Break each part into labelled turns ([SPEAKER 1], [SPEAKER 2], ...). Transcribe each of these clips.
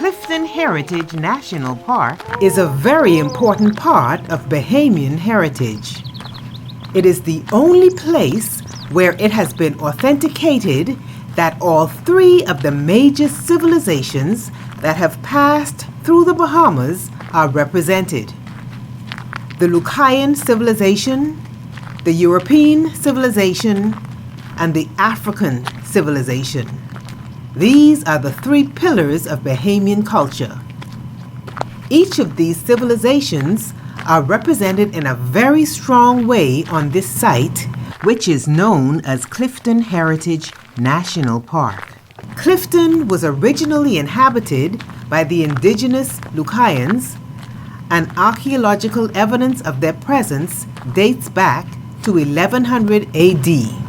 [SPEAKER 1] Clifton Heritage National Park is a very important part of Bahamian heritage. It is the only place where it has been authenticated that all three of the major civilizations that have passed through the Bahamas are represented. The Lucayan civilization, the European civilization, and the African civilization. These are the three pillars of Bahamian culture. Each of these civilizations are represented in a very strong way on this site, which is known as Clifton Heritage National Park. Clifton was originally inhabited by the indigenous Lucayans, and archaeological evidence of their presence dates back to 1100 AD.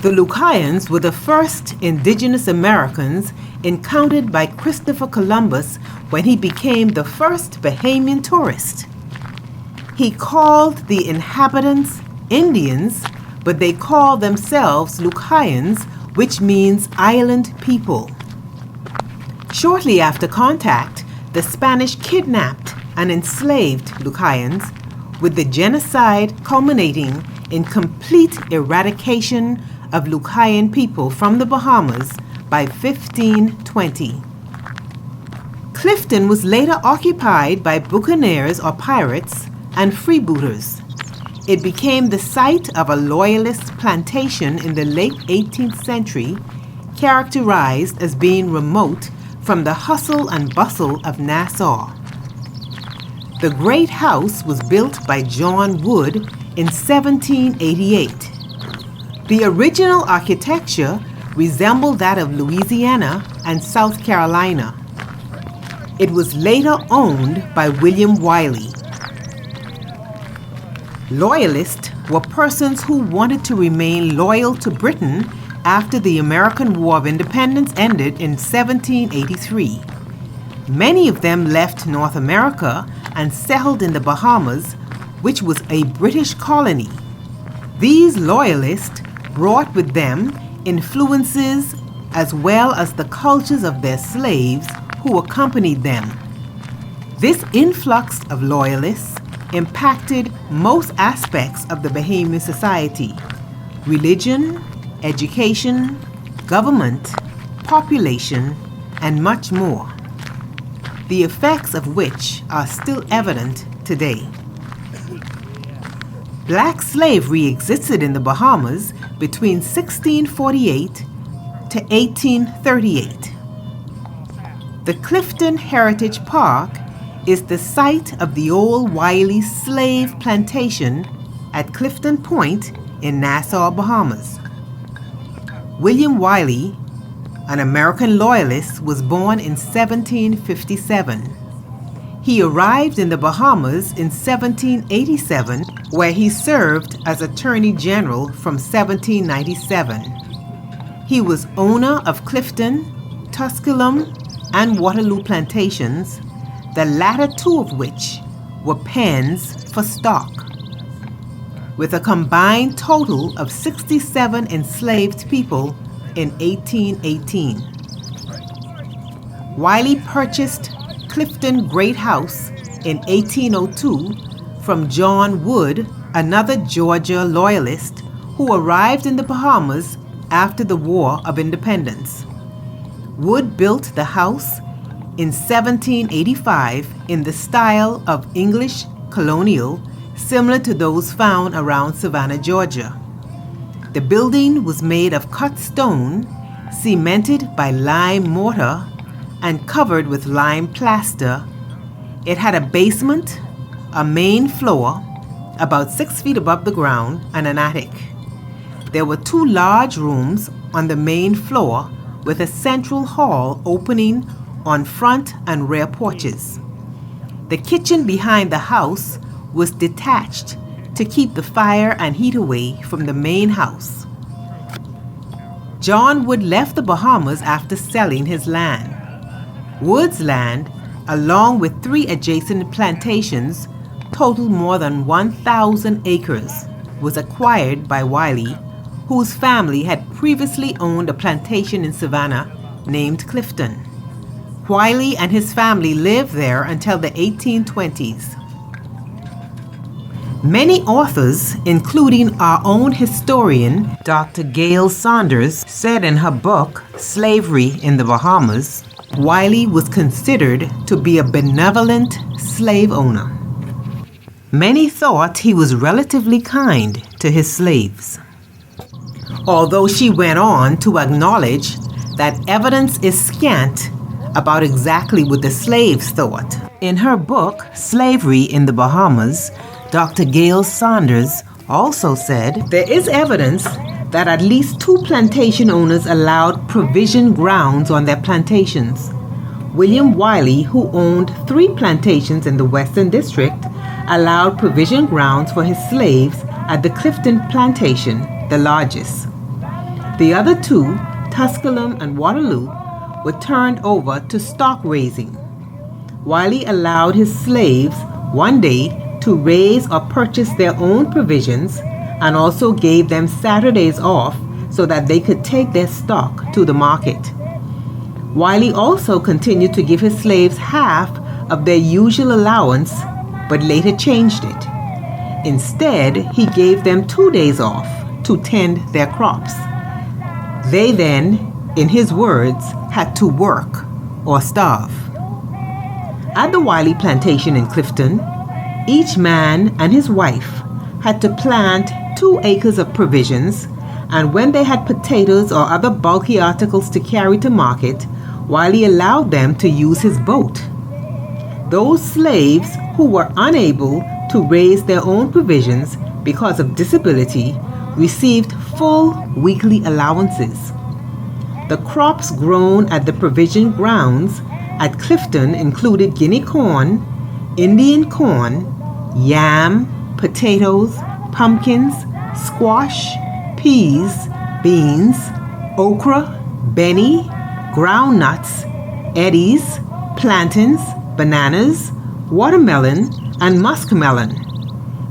[SPEAKER 1] The Lucayans were the first indigenous Americans encountered by Christopher Columbus when he became the first Bahamian tourist. He called the inhabitants Indians, but they called themselves Lucayans, which means island people. Shortly after contact, the Spanish kidnapped and enslaved Lucayans, with the genocide culminating in complete eradication of Lucayan people from the Bahamas by 1520. Clifton was later occupied by buccaneers or pirates and freebooters. It became the site of a loyalist plantation in the late 18th century, characterized as being remote from the hustle and bustle of Nassau. The Great House was built by John Wood in 1788. The original architecture resembled that of Louisiana and South Carolina. It was later owned by William Wylly. Loyalists were persons who wanted to remain loyal to Britain after the American War of Independence ended in 1783. Many of them left North America and settled in the Bahamas, which was a British colony. These loyalists brought with them influences as well as the cultures of their slaves who accompanied them. This influx of loyalists impacted most aspects of the Bahamian society: religion, education, government, population, and much more, the effects of which are still evident today. Black slavery existed in the Bahamas between 1648 to 1838. The Clifton Heritage Park is the site of the old Wylly slave plantation at Clifton Point in Nassau, Bahamas. William Wylly, an American loyalist, was born in 1757. He arrived in the Bahamas in 1787, where he served as Attorney General from 1797. He was owner of Clifton, Tusculum, and Waterloo plantations, the latter two of which were pens for stock. With a combined total of 67 enslaved people in 1818. Wylly purchased Clifton Great House in 1802 from John Wood, another Georgia loyalist who arrived in the Bahamas after the War of Independence. Wood built the house in 1785 in the style of English colonial, similar to those found around Savannah, Georgia. The building was made of cut stone, cemented by lime mortar, and covered with lime plaster. It had a basement, a main floor, about 6 feet above the ground, and an attic. There were 2 large rooms on the main floor with a central hall opening on front and rear porches. The kitchen behind the house was detached to keep the fire and heat away from the main house. John Wood left the Bahamas after selling his land. Wood's land, along with 3 adjacent plantations, totaled more than 1,000 acres, was acquired by Wylly, whose family had previously owned a plantation in Savannah named Clifton. Wylly and his family lived there until the 1820s. Many authors, including our own historian, Dr. Gail Saunders, said in her book, Slavery in the Bahamas, Wylly was considered to be a benevolent slave owner. Many thought he was relatively kind to his slaves. Although she went on to acknowledge that evidence is scant about exactly what the slaves thought. In her book, Slavery in the Bahamas, Dr. Gail Saunders also said, there is evidence that at least 2 plantation owners allowed provision grounds on their plantations. William Wylly, who owned 3 plantations in the Western District, allowed provision grounds for his slaves at the Clifton Plantation, the largest. The other 2, Tusculum and Waterloo, were turned over to stock raising. Wylly allowed his slaves one day to raise or purchase their own provisions and also gave them Saturdays off so that they could take their stock to the market. Wylly also continued to give his slaves half of their usual allowance, but later changed it. Instead, he gave them 2 days off to tend their crops. They then, in his words, had to work or starve. At the Wylly Plantation in Clifton, each man and his wife had to plant 2 acres of provisions, and when they had potatoes or other bulky articles to carry to market, Wylly allowed them to use his boat. Those slaves who were unable to raise their own provisions because of disability received full weekly allowances. The crops grown at the provision grounds at Clifton included guinea corn, Indian corn, yam, potatoes, pumpkins, squash, peas, beans, okra, benny, groundnuts, eddies, plantains, bananas, watermelon, and muskmelon.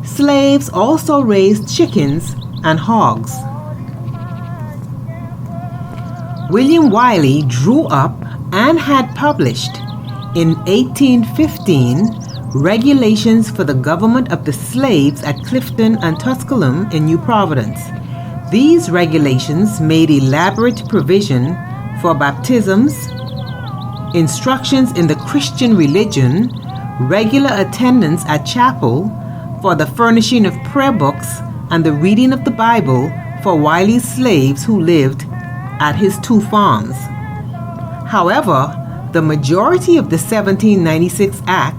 [SPEAKER 1] Slaves also raised chickens and hogs. William Wylly drew up and had published in 1815 regulations for the government of the slaves at Clifton and Tusculum in New Providence. These regulations made elaborate provision for baptisms, instructions in the Christian religion, regular attendance at chapel, for the furnishing of prayer books, and the reading of the Bible for Wylly's slaves who lived at his 2 farms. However, the majority of the 1796 Act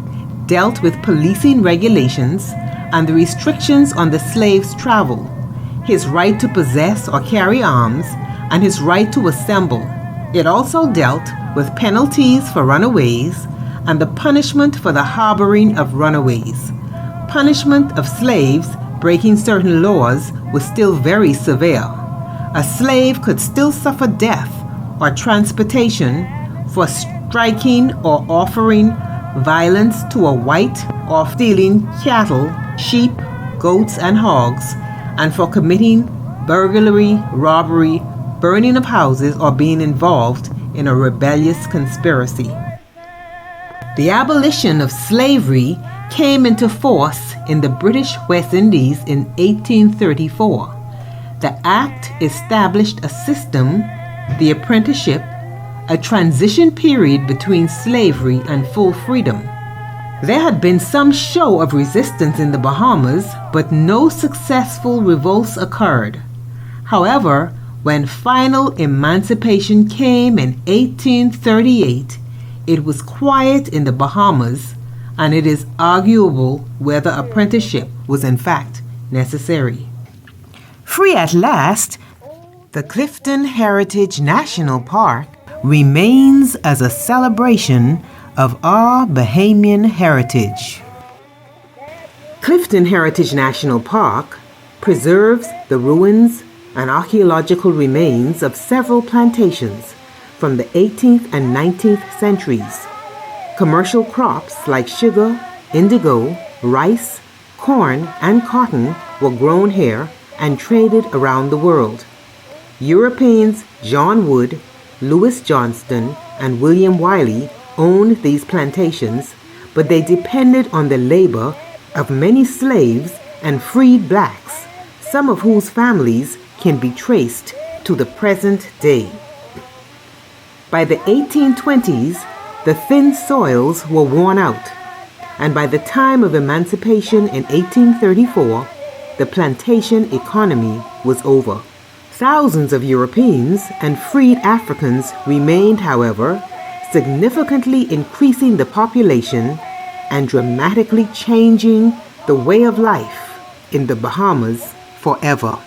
[SPEAKER 1] dealt with policing regulations and the restrictions on the slave's travel, his right to possess or carry arms, and his right to assemble. It also dealt with penalties for runaways and the punishment for the harboring of runaways. Punishment of slaves breaking certain laws was still very severe. A slave could still suffer death or transportation for striking or offering violence to a white, or stealing cattle, sheep, goats, and hogs, and for committing burglary, robbery, burning of houses, or being involved in a rebellious conspiracy. The abolition of slavery came into force in the British West Indies in 1834. The Act established a system, the apprenticeship, a transition period between slavery and full freedom. There had been some show of resistance in the Bahamas, but no successful revolts occurred. However, when final emancipation came in 1838, it was quiet in the Bahamas, and it is arguable whether apprenticeship was in fact necessary. Free at last, the Clifton Heritage National Park remains as a celebration of our Bahamian heritage. Clifton Heritage National Park preserves the ruins and archaeological remains of several plantations from the 18th and 19th centuries. Commercial crops like sugar, indigo, rice, corn, and cotton were grown here and traded around the world. Europeans John Wood, Louis Johnston, and William Wylly owned these plantations, but they depended on the labor of many slaves and freed blacks, some of whose families can be traced to the present day. By the 1820s, the thin soils were worn out, and by the time of emancipation in 1834, the plantation economy was over. Thousands of Europeans and freed Africans remained, however, significantly increasing the population and dramatically changing the way of life in the Bahamas forever.